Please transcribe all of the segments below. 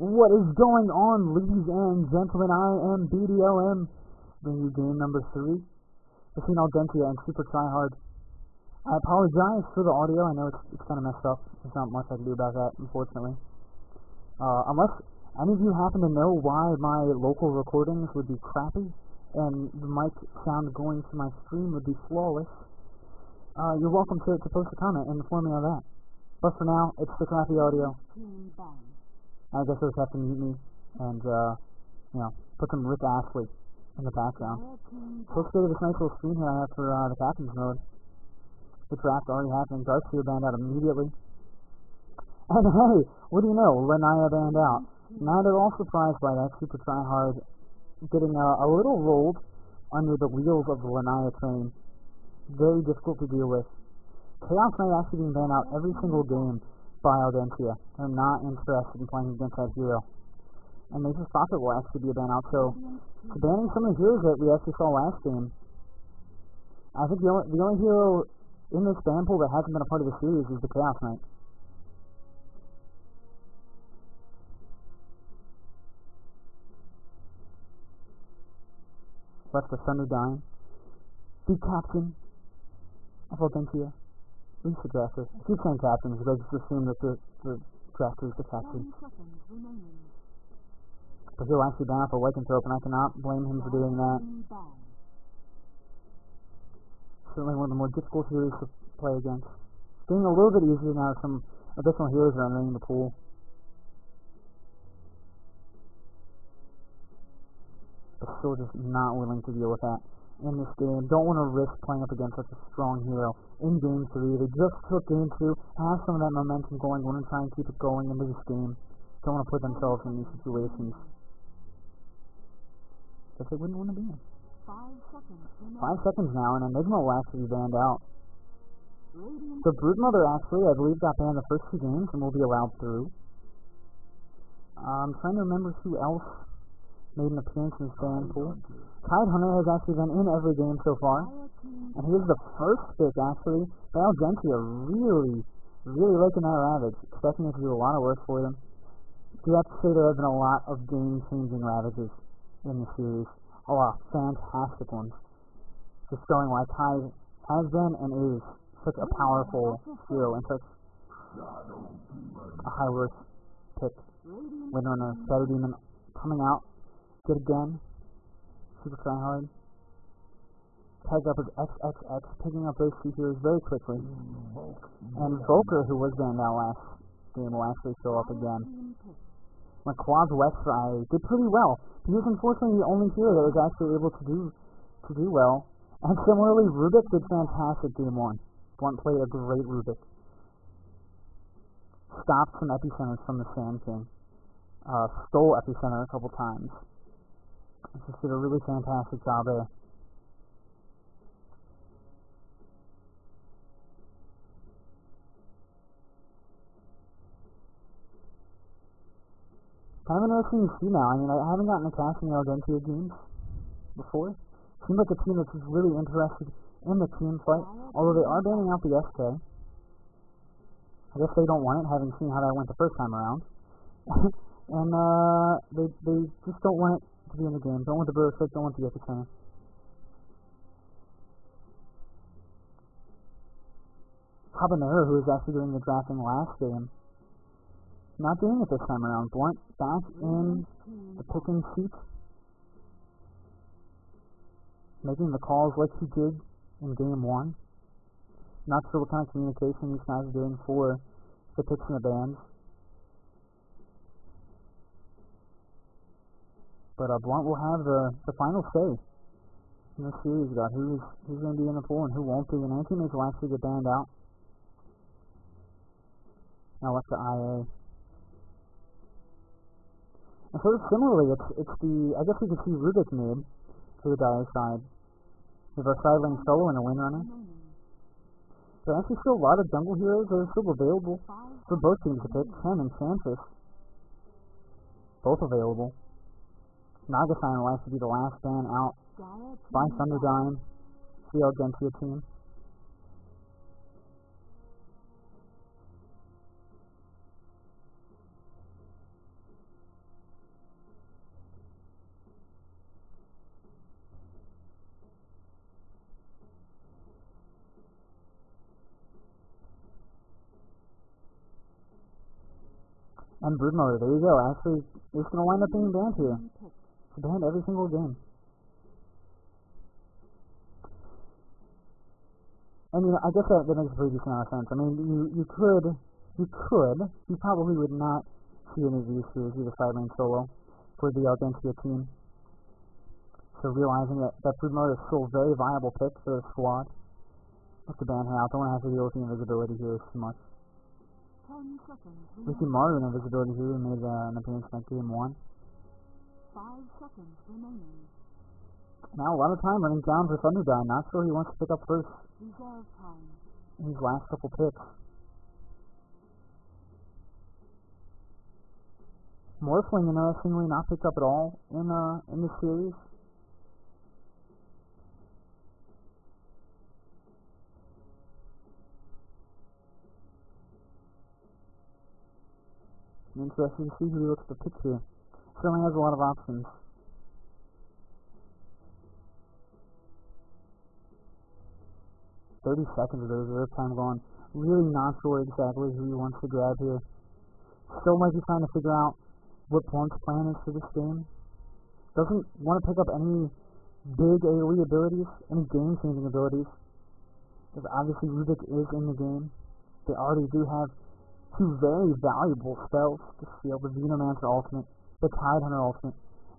What is going on, ladies and gentlemen? I am BDLM, bringing you game number 3 between Audentia and SuperTryHard. I apologize for the audio. I know it's kind of messed up. There's not much I can do about that, unfortunately. Unless any of you happen to know why my local recordings would be crappy and the mic sound going to my stream would be flawless, you're welcome to post a comment and inform me on that. But for now, it's the crappy audio. I guess I just have to mute me and, put some Rick Astley in the background. So let's go to this nice little screen here I have for the captain's mode. The draft already happening. Garcia banned out immediately. And hey, what do you know? Lanaya banned out. Not at all surprised by that. SuperTryHard getting a little rolled under the wheels of the Lanaya train. Very difficult to deal with. Chaos Knight actually being banned out every single game by Audentia. They're not interested in playing against that hero. And Nature's Prophet will actually be a ban out. So banning some of the heroes that we actually saw last game. I think the only hero in this ban pool that hasn't been a part of the series is the Chaos Knight. Left the Thunder Dying. The captain of Audentia. At least the drafter. I keep saying captain because I just assume that the drafter is the captain. But he'll actually ban off a lycanthrope, and I cannot blame him for doing that. Certainly one of the more difficult heroes to play against. It's getting a little bit easier now. Some additional heroes are entering the pool. But still just not willing to deal with that in this game. Don't want to risk playing up against such a strong hero in game 3. They just took game 2, have some of that momentum going, want to try and keep it going into this game. Don't want to put themselves in these situations. Guess they wouldn't want to be in. 5 seconds now, and Enigma will actually be banned out. So Broodmother actually, I believe, got banned the first 2 games and will be allowed through. I'm trying to remember who else made an appearance in this ban pool. Tidehunter has actually been in every game so far. And he was the first pick, actually. By Audentia, really liking that Ravage. Expecting it to do a lot of work for them. Do have to say there have been a lot of game-changing Ravages in the series. A lot of fantastic ones. Just showing why Tide has been and is such a powerful hero and such a high-worth pick. Windrunner, Shadow Demon coming out. Good again. SuperTryHard. Tag up as XXX, picking up those 2 heroes very quickly. And Volker, who was banned out last game, will actually show up again. McQuad's Westry did pretty well. He was unfortunately the only hero that was actually able to do well. And similarly, Rubik did fantastic game 1. Blunt played a great Rubik. Stopped some epicenters from the Sand King. Stole epicenter a couple times. Just did a really fantastic job there. Kind of interesting to see now. I mean, I haven't gotten a casting Audentia games before. Seems like a team that's just really interested in the team fight. Although they are banning out the SK. I guess they don't want it, having seen how that went the first time around. And they just don't want it to be in the game. Don't want the burst, don't want the epicenter. Habanero, who was actually doing the drafting last game, not doing it this time around. Blunt back in the picking seat, making the calls like he did in game 1. Not sure what kind of communication these guys are doing for the picks and the bans. But Blunt will have the final say in this series about who's going to be in the pool and who won't be. And any teammates will actually get banned out. Now left to IA. And sort of similarly, it's the, I guess we can see Rubik mid to the dire side. With our sidling solo and a Windrunner. There are actually still a lot of jungle heroes that are still available for both teams to pick. Chen and Chantress. Both available. Nagasign will actually be the last ban out by Thunderdime, the Audentia team. And Brood Mode, there you go. Actually, it's going to wind up being banned here. It's banned every single game. And, I guess that makes a pretty decent amount of sense. I mean, you probably would not see any of these here as either side lane solo for the Audentia team. So realizing that Brood Mode is still a very viable pick for the squad. Let's ban her out. Don't want to have to deal with the invisibility here too much. 10 seconds. We see Mario in invisibility here. We made an appearance in game 1. 5 seconds remaining. Now a lot of time running down for Thunderdine. Not sure he wants to pick up first Reserve time. in these last couple picks. Morphling, interestingly, not picked up at all in this series. Interesting to see who he looks to pick here. Certainly has a lot of options. $30 seconds of the reserve time gone. Really not sure exactly who he wants to grab here. Still might be trying to figure out what Blunt's plan is for this game. Doesn't want to pick up any big AoE abilities, any game-changing abilities. Because obviously Rubik is in the game. They already do have 2 very valuable spells to steal: the Venomancer ultimate, the Tidehunter ultimate,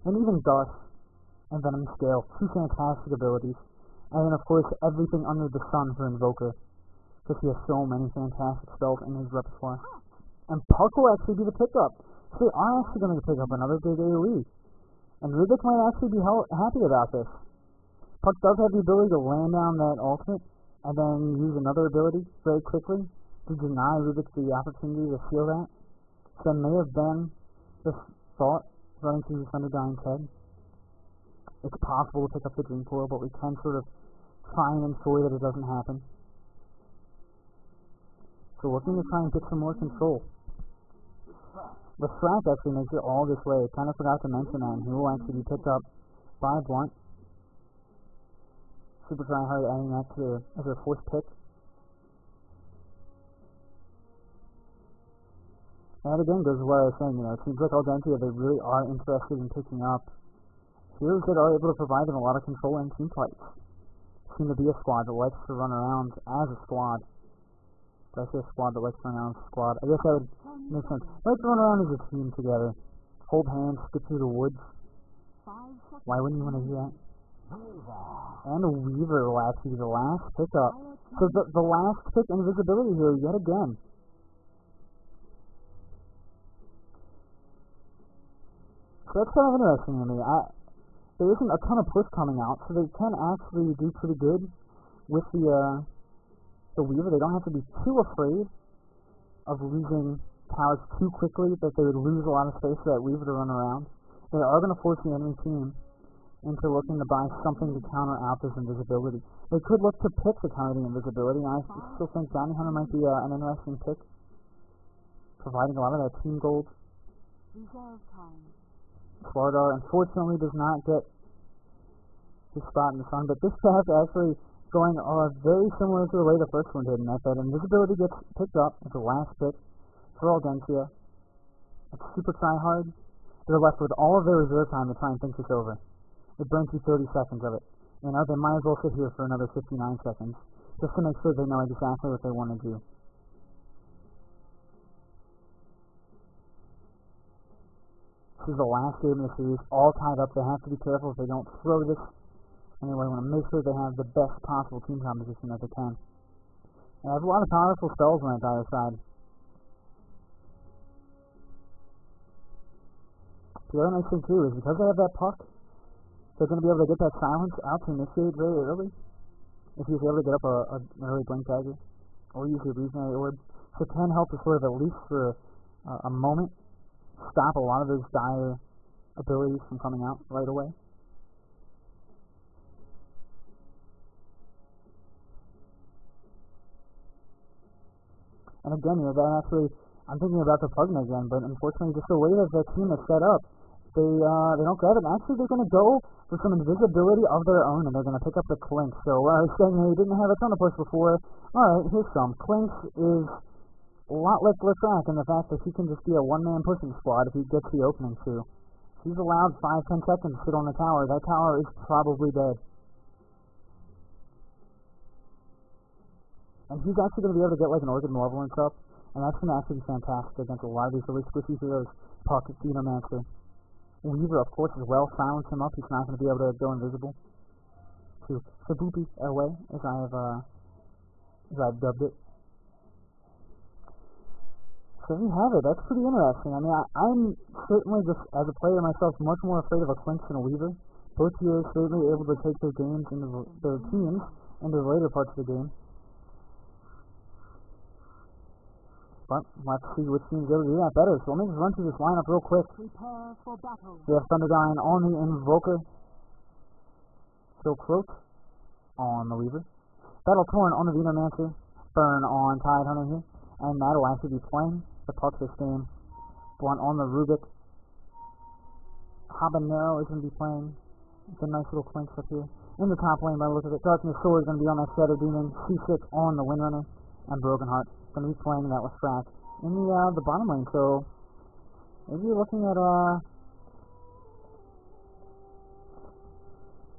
and even Gus and Venom Scale. 2 fantastic abilities. And then of course everything under the sun for Invoker, because he has so many fantastic spells in his repertoire. And Puck will actually be the pickup. So they are actually going to pick up another big AoE. And Rubik might actually be happy about this. Puck does have the ability to land down that ultimate and then use another ability very quickly to deny Rubik the opportunity to steal that. So that may have been the thought running through Thunderdine's head. It's possible to pick up the Dream Coil, but we can sort of try and ensure that it doesn't happen. So looking to try and get some more control. The Frack actually makes it all this way. Kind of forgot to mention that, and he will actually be picked up by Blunt. SuperTryHard adding that to as their 4th pick. And again goes to what I was saying, it seems like Audentia, they really are interested in picking up heroes that are able to provide them a lot of control in team fights. Seem to be a squad that likes to run around as a squad. Did I say a squad that likes to run around as a squad? I guess that would make sense. Like to run around as a team together. Hold hands, skip through the woods. Why wouldn't you want to do that? And a Weaver will actually be the last pickup. So the last pick invisibility here yet again. So that's kind of interesting to me. There isn't a ton of push coming out, so they can actually do pretty good with the Weaver. They don't have to be too afraid of losing powers too quickly, that they would lose a lot of space for that Weaver to run around. They are going to force the enemy team into looking to buy something to counter out this invisibility. They could look to pick to counter the invisibility, and I still think Bounty Hunter might be an interesting pick, providing a lot of that team gold. Reserve time. Slardar unfortunately does not get his spot in the sun, but this path actually going very similar to the way the first one did, in that invisibility gets picked up as the last pick for Audentia. It's SuperTryHard. They're left with all of their reserve time to try and think this over. It burns you 30 seconds of it. They might as well sit here for another 59 seconds, just to make sure they know exactly what they want to do. This is the last game of the series, all tied up. They have to be careful if they don't throw this. Anyway, want to make sure they have the best possible team composition that they can. And they have a lot of powerful spells on that dire side. The other nice thing too is because they have that puck, they're going to be able to get that silence out to initiate very early. If he's able to get up an early blink dagger, or use the reasonary orb, so it can help to sort of at least for a moment stop a lot of those dire abilities from coming out right away. And again, that actually, I'm thinking about the Pugna again, but unfortunately, just the way that the team is set up, they don't grab it. And actually, they're going to go for some invisibility of their own, and they're going to pick up the Clinks. So I was saying they didn't have a ton of push before. All right, here's some. Clinks is a lot like Lefrak in the fact that he can just be a one-man pushing squad if he gets the opening to. He's allowed 5-10 seconds to sit on the tower. That tower is probably dead. And he's actually going to be able to get like an Organ Malevolence up, and that's going to actually be fantastic against a lot of these really squishy heroes. Puck, Xenomancer. Weaver, of course, as well. Silence him up. He's not going to be able to go invisible. To Sabupi away, as I've dubbed it. So you have it. That's pretty interesting. I mean, I'm certainly just, as a player myself, much more afraid of a Clinch than a Weaver. Both heroes certainly able to take their games into their teams into the later parts of the game. But let's see which team's able to do that better. So let me just run through this lineup real quick. Prepare for battle. We have Thunderdyne on the Invoker. Still Cloak on the Weaver. Battle Torn on the Xenomancer. Burn on Tidehunter here. And that'll actually be playing the Puck this game. Blunt on the Rubik. Habanero is going to be playing. It's a nice little clinch up here. In the top lane by the look of it. Darkness Sword is going to be on that Shadow Demon. C6 on the Windrunner. And Broken Heart going to be playing that with Frack in the bottom lane. So maybe you're looking at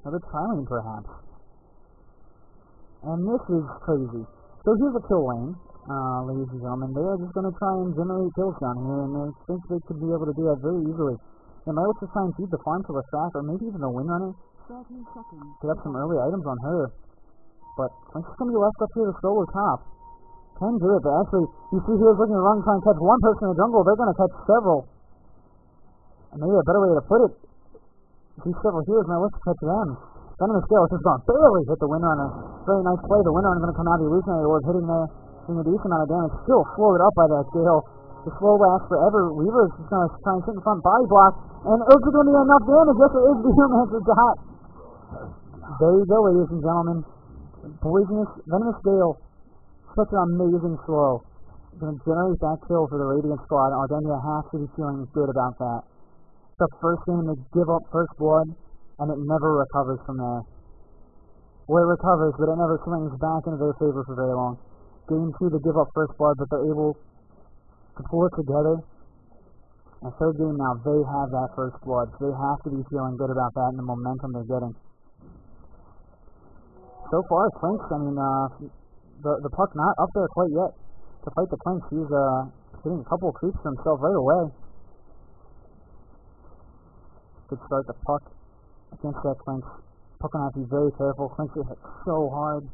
another tri-lane perhaps. And this is crazy. So here's a kill lane, ladies and gentlemen. They are just going to try and generate kills down here, and they think they could be able to do that very easily. They might also try and feed the farm to the Frack, or maybe even the Windrunner. 30 seconds. Get up some early items on her. But Clinch is going to be left up here to solo top. Can do it, but actually, you see heroes looking to run, try and catch one person in the jungle, they're going to catch several. And maybe a better way to put it, these several heroes now let's catch them. Venomous Gale is just going to barely hit the Windrunner. Very nice play. The Windrunner is going to come out of the illusionary orb, hitting there, doing a decent amount of damage. Still slowed up by that Gale. The slow lasts forever. Weaver is just going to try and sit in front, body block, and is it going to be enough damage? Yes, it is. The Xenomancer got. There you go, ladies and gentlemen. Poisonous Venomous Gale. Such an amazing slow. Going to generate that kill for the Radiant squad. Audentia has to be feeling good about that. The first game to give up first blood, and it never recovers from there. Well, it recovers, but it never swings back into their favor for very long. Game 2 to give up first blood, but they're able to pull it together. And third game now, they have that first blood, so they have to be feeling good about that and the momentum they're getting. So far, Clinch, I mean, the Puck not up there quite yet to fight the Clinch. He's hitting a couple of creeps to himself right away. Good start to Puck against that Clinch. Puck gonna have to be very careful. Clinch is hit so hard,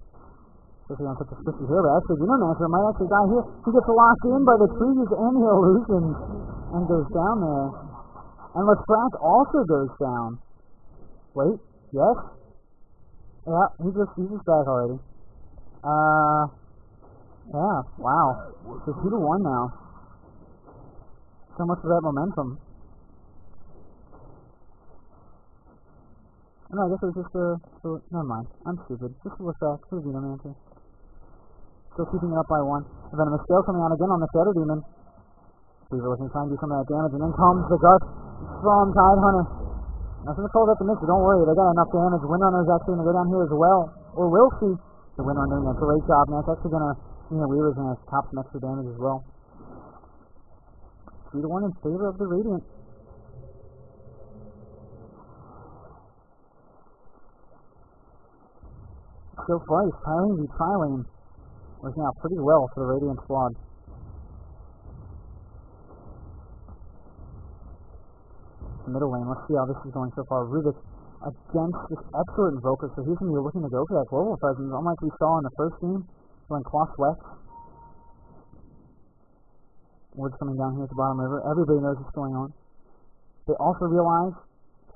especially on such a squishy here. But actually, Xenomancer might actually die here. He gets locked in by the trees and the illusions and goes down there. And Lefrak also goes down. Wait, yes? Yeah, he's just back already. Yeah, wow. So 2-1 now. So much for that momentum. No, I guess it was just never mind. I'm stupid. Just a Lefrak to the Xenomancer. Still keeping it up by 1. Venomous Gale coming out again on the Shadow Demon. Weaver looking to try and do some of that damage, and then comes the Gust from Tidehunter. Nothing to call that the miss, but don't worry, they got enough damage. Windrunner is actually going to go down here as well. Or will see. The Windrunner doing a great job, and that's actually going to, Weaver's going to cop some extra damage as well. 3-1 in favor of the Radiant. So far, he's piling the tri-lane. Working out pretty well for the Radiant squad. The middle lane, let's see how this is going so far. Rubik against this excellent Invoker, so he's going to be looking to go for that global presence, unlike we saw in the first game, going Claw Sweat. Ward's coming down here at the bottom river. Everybody knows what's going on. They also realize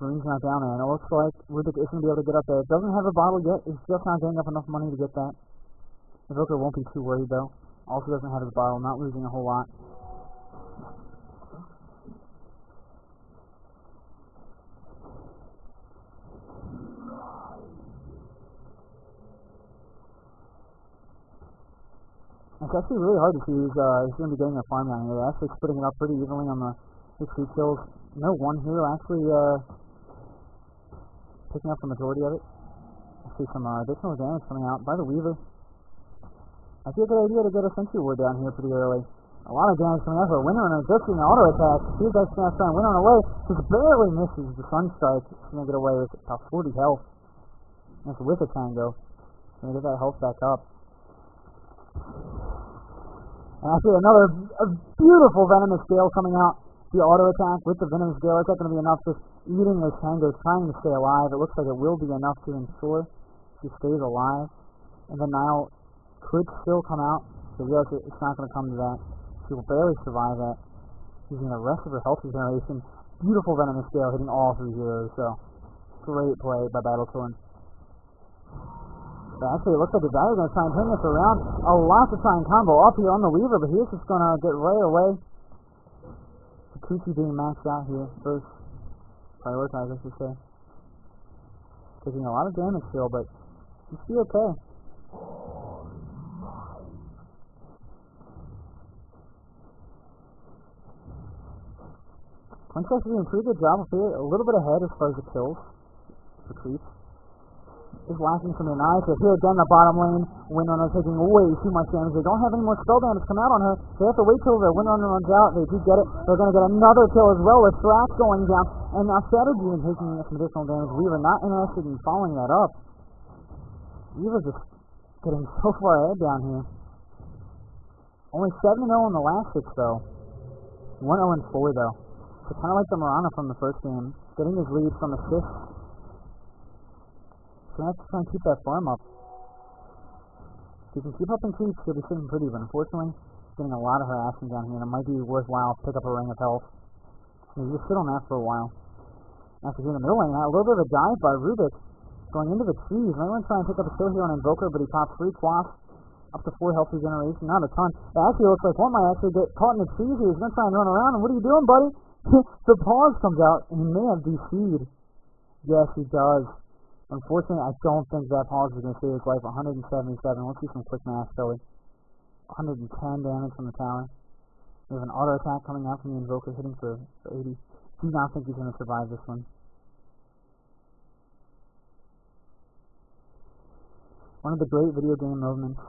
Marine's not down there, and it looks like Rubik isn't going to be able to get up there. It doesn't have a bottle yet. It's just not getting up enough money to get that. Invoker won't be too worried, though. Also doesn't have his bottle, not losing a whole lot. It's actually really hard to see who's going to be getting a farm down here. They're actually splitting it up pretty evenly on the creep kills. No one hero actually picking up the majority of it. I see some additional damage coming out by the Weaver. Might be a good idea to get a Sentry Ward down here pretty early. A lot of damage coming out for a Windrunner, just getting an auto attack. See if that's going to try and Windrunner away. Just barely misses the Sunstrike. He's going to get away with about 40 health. That's with a Tango. He's going to get that health back up. And I see a beautiful Venomous Gale coming out. The auto attack with the Venomous Gale. Is that going to be enough? Just eating those Tangos, trying to stay alive. It looks like it will be enough to ensure she stays alive. And then Nile could still come out. So yes, it's not going to come to that. She will barely survive that. Using the rest of her health regeneration. Beautiful Venomous Gale hitting all three heroes. So great play by Battlethorn. But actually, it looks like the guy is going to try and turn this around. A lot to try and combo up here on the Weaver, but he's just going to get right away. Takuchi being maxed out here. First, prioritized, I should say. Taking a lot of damage still, but he's still okay. Princess is doing a pretty good job of here. A little bit ahead as far as the kills for creeps. Just lacking from the knife. So here again, the bottom lane. Windrunner taking way too much damage. They don't have any more spell damage come out on her. They have to wait till the Windrunner runs out. They do get it. They're going to get another kill as well with Thrax going down. And now Strategy and taking some additional damage. Weaver not interested in following that up. Weaver just getting so far ahead down here. Only 7-0 in the last 6 though. 1-0-4 though. So kind of like the Mirana from the first game. Getting his lead from assists. So I have to try and keep that farm up. If you can keep up in creeps, he'll be sitting pretty, but unfortunately, he's getting a lot of harassment down here, and it might be worthwhile to pick up a Ring of Health. So you just sit on that for a while. After here in the middle lane, a little bit of a dive by Rubik, going into the trees. Might want to try and pick up a kill here on Invoker, but he pops 3 quaffs, up to 4 health regeneration, not a ton. It actually looks like one might actually get caught in the trees here. He's going to try and run around, and what are you doing, buddy? The pause comes out, and he may have DC'd. Yes, he does. Unfortunately, I don't think that pause is going to save his life. 177. Let's see some quick math, shall we? 110 damage from the tower. We have an auto attack coming out from the Invoker, hitting for 80. Do not think he's going to survive this one. One of the great video game movements.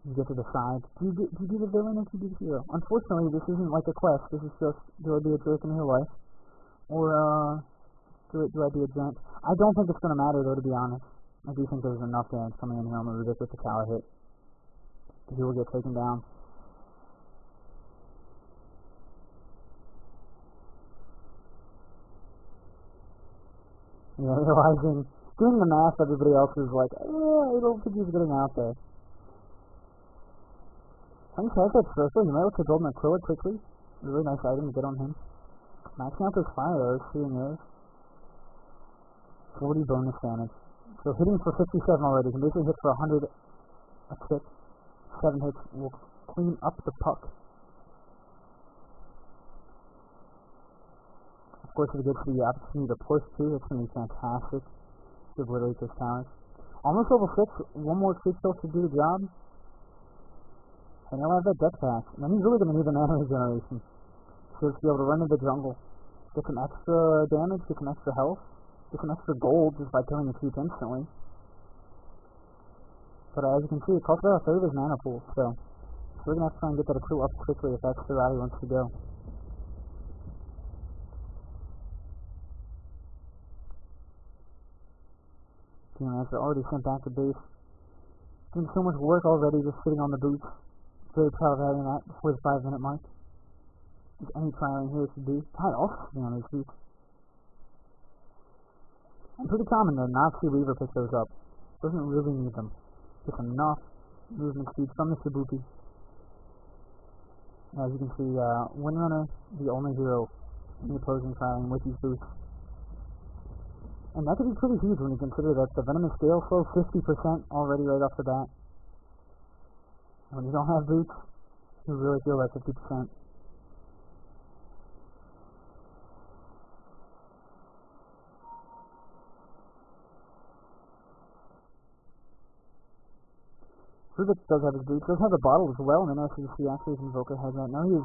You get to decide, do you be the villain or do you be the hero? Unfortunately, this isn't like a quest. This is just, do I be a jerk in real life? Or, do I be a gent? I don't think it's going to matter, though, to be honest. I do think there's enough damage coming in here on the Rubik with the tower hit. He will get taken down. Yeah, realizing, doing the math, everybody else is like, I don't think he's getting out there. Thanks to that circle, you might look to build an acrylic quickly. A really nice item to get on him. Maxing out those fire arrows, shooting arrows. 40 bonus damage. So hitting for 57 already. Can basically hit for 100 a tick. 7 hits will clean up the puck. Of course, if he gets the opportunity to push too, it's going to be fantastic to obliterate those towers. Almost level 6. One more creep kill should do the job. And he'll have that deck pack. And then he's really going to need the mana regeneration. So to be able to run into the jungle. Get some extra damage, get some extra health. Get some extra gold just by killing the creep instantly. But as you can see, it costs about a third of his mana pool. So we're going to have to try and get that accrue up quickly if that's the route he wants to go. Team Rancher already sent back to base. Doing so much work already just sitting on the boots. Very proud of having that before the 5-minute mark. If any trialing here should do. God, also sitting on these boots. And pretty common to not see Weaver pick those up. Doesn't really need them. Just enough movement speed from the Shibuki. As you can see, Windrunner, the only hero in the opposing trialing with these boots. And that could be pretty huge when you consider that the Venomous Gale slow 50% already right off the bat. When you don't have boots, you really feel that 50%. Rubik does have his boots, does have the bottle as well, and then actually see actually his Invoker has that. Now he's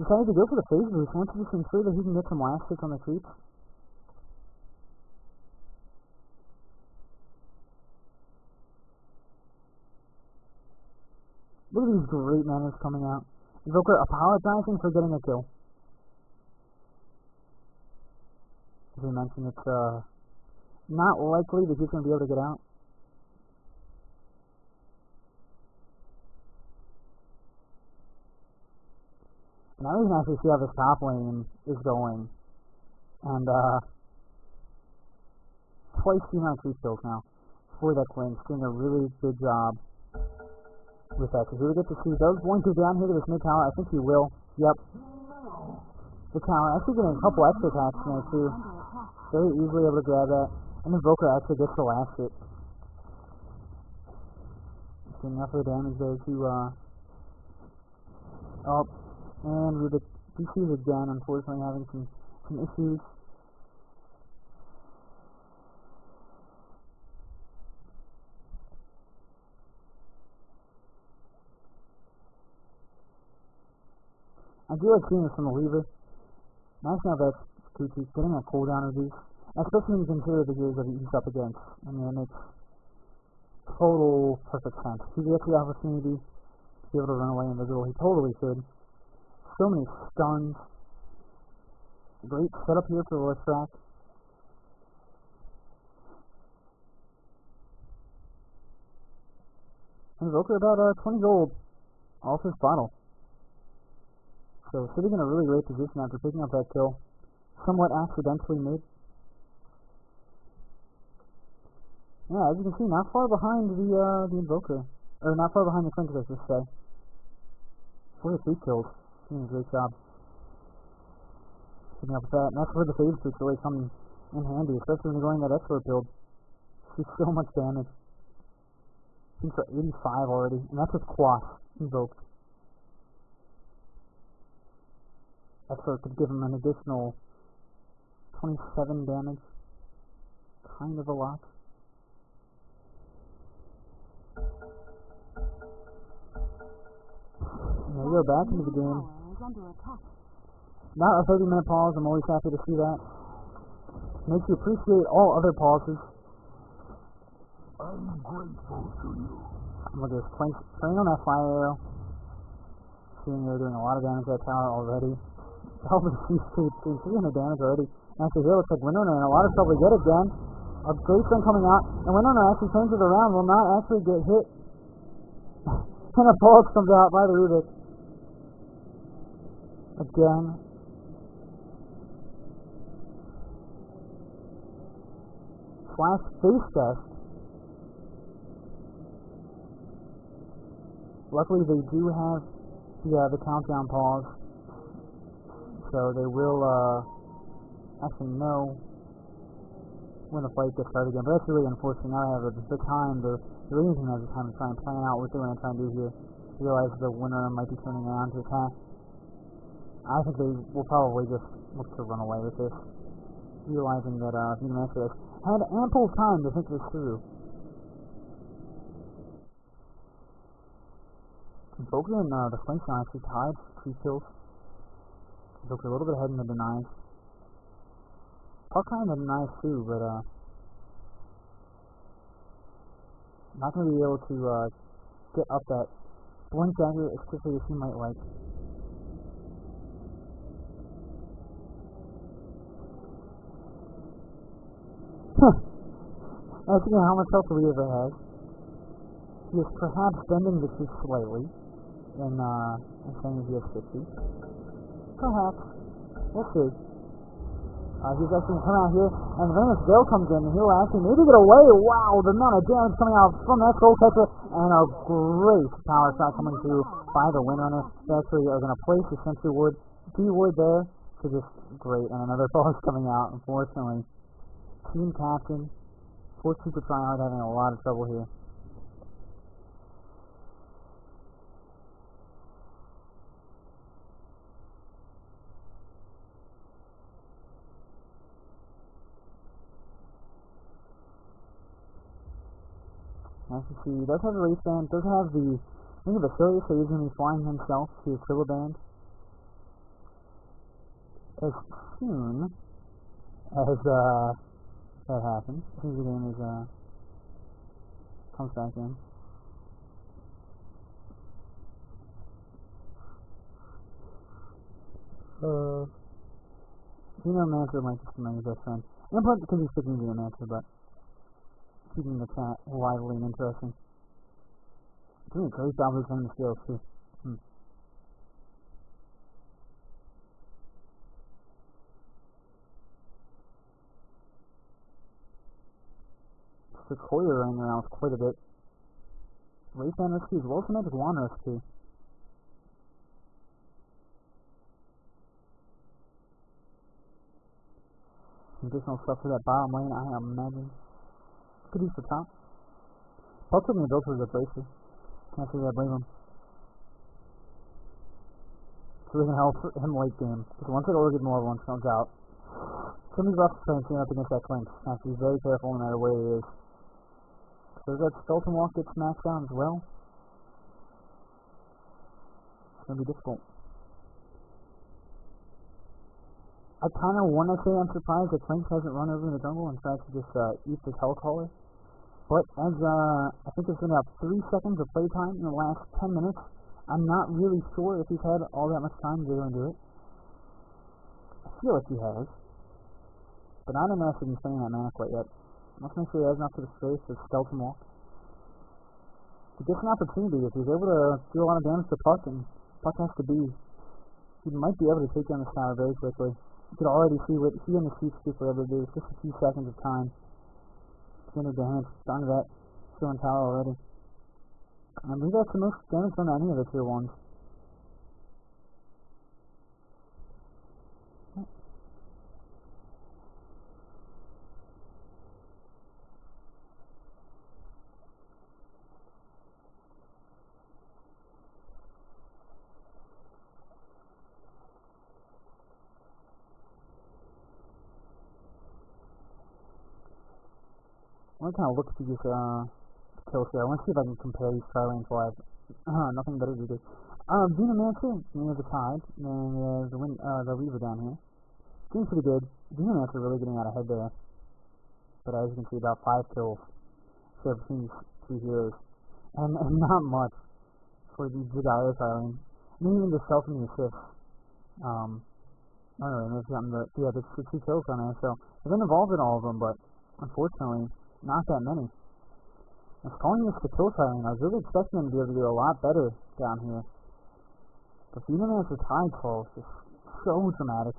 decided to go for the phase boost, wants to just ensure that he can get some last hits on the creeps. Look at these great manners coming out. Invoker apologizing for getting a kill. As we mentioned, it's not likely that he's going to be able to get out. Now we can actually see how this top lane is going. And, twice the amount of creep kills now for that Twin. Doing a really good job with that. So here we get to see, does one go down here to this mid tower? I think he will. Yep. The tower actually getting a couple extra attacks in there too. Very easily able to grab that. And the Invoker actually gets the last hit. Getting enough of the damage there to, oh. And with the DCs again, unfortunately having some issues. I do like seeing this from the Weaver. Nice now that Kuchi's getting a cooldown reduce. Especially when you consider the heroes that he's up against. I mean, it makes total perfect sense. If he gets the opportunity to be able to run away invisible, he totally should. So many stuns. Great setup here for the track. Invoker about 20 gold off his bottle. So sitting in a really great position after picking up that kill. Somewhat accidentally made. Yeah, as you can see, not far behind the Invoker. Or not far behind the Princess, I should say. 43 kills. Doing a great job. Keeping up with that. And that's where the phase boots really come in handy, especially when you're going that expert build. See so much damage. Seems for 85 already. And that's with Quash invoked. Expert could give him an additional 27 damage. Kind of a lot. There we go, back into the game. Not a 30-minute pause, I'm always happy to see that. Makes you appreciate all other pauses. I'm grateful to you. Look at this, playing on that fire arrow. Seeing they're doing a lot of damage to that tower already. Probably sees 300 damage already. And actually here looks like Winona in a lot of trouble yet again. A great stun coming out, and Winona actually turns it around, will not actually get hit. And a pulse comes out by the Rubik. Again. Flash face dust. Luckily they do have the countdown pause. So they will actually know when the fight gets started again. But that's really unfortunate. Now I have the time, the reason has the time to try and plan out what they're going to try and do here. Realize the winner might be turning around to attack. I think they will probably just look to run away with this. Realizing that the Master had ample time to think this through. Boker and the Flames are actually tied 3 kills. Boker a little bit ahead in the denies. Puck in the denies too, but not going to be able to get up that blink dagger as quickly as he might like. I think how much health the Weaver has. He is perhaps bending the truth slightly in saying he has 50. Perhaps. We'll see. He's actually going to come out here, and Venus Veil comes in, and he'll actually maybe get away. Wow, the amount of damage coming out from that Soul Catcher, and a great power shot coming through by the Windrunner. They actually are going to place the Sentry Ward, D-Ward there, so just great. And another boss coming out, unfortunately. Team Captain, for SuperTryHard having a lot of trouble here. Nice to see. He does have a race band, doesn't have the Basilius, so he's going to be flying himself to his Trilla Band. As soon as that happens, as soon as the game comes back in. Xenomancer might just be my best friend. And part because he's picking Xenomancer, but keeping the chat lively and interesting. Doing a great job of playing the skills too. Sequoia running around with quite a bit. Race and rescues, low semantic wand rescue. Additional stuff for that bottom lane, I imagine. Could use for top. Puck took me built for the bracer. Can't say that I blame him. So we can help him late game. Because once that Oregon more once comes out, somebody's rough playing up against that clink. Have to be very careful no matter where he is. So that skeleton walk gets smashed down as well. It's gonna be difficult. I kind of want to say I'm surprised that Clink hasn't run over in the jungle and tried to just eat this hellcaller. But as I think there's been about 3 seconds of playtime in the last 10 minutes, I'm not really sure if he's had all that much time to go and do it. I feel like he has. But I don't know if he's been spending that mana quite yet. Let's make sure he has enough to the space for skeleton walk. He gets an opportunity if he's able to do a lot of damage to Puck, and Puck has to be. He might be able to take down this tower very quickly. You could already see what he and the Chiefs do forever do. It's just a few seconds of time. 200 damage. Done that. Still in tower already. I believe that's the most damage from any of the tier 1s. I want to kind of look at these kills here. I want to see if I can compare these Tri-Lanes live. Nothing better to do. Xenomancer near the tide, and the Reaver down here. Doing pretty good. Xenomancer really getting out ahead there. But as you can see, about 5 kills shared between these 2 heroes. And not much for the Jediah Tri-Lane. I mean, even the self and the assists. I don't know, they've gotten the 2 kills on there, so they've been involved in all of them, but unfortunately, not that many. I was calling this the kill Tri-Lane. I was really expecting them to be able to do a lot better down here. But the Xenomancer tide call is just so dramatic.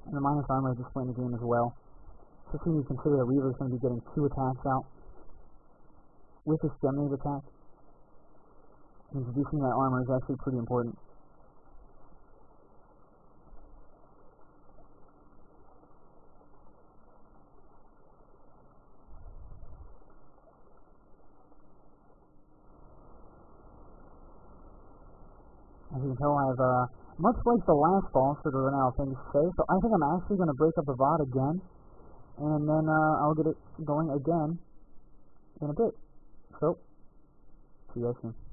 And the minus armor is just playing the game as well. Especially when you consider that Reaver is going to be getting 2 attacks out with his Gemini attack. Introducing that armor is actually pretty important. As you can tell, I've, much like the last boss, sort of run out of things to say, so I think I'm actually going to break up the VOD again, and then, I'll get it going again in a bit. So, see you guys soon.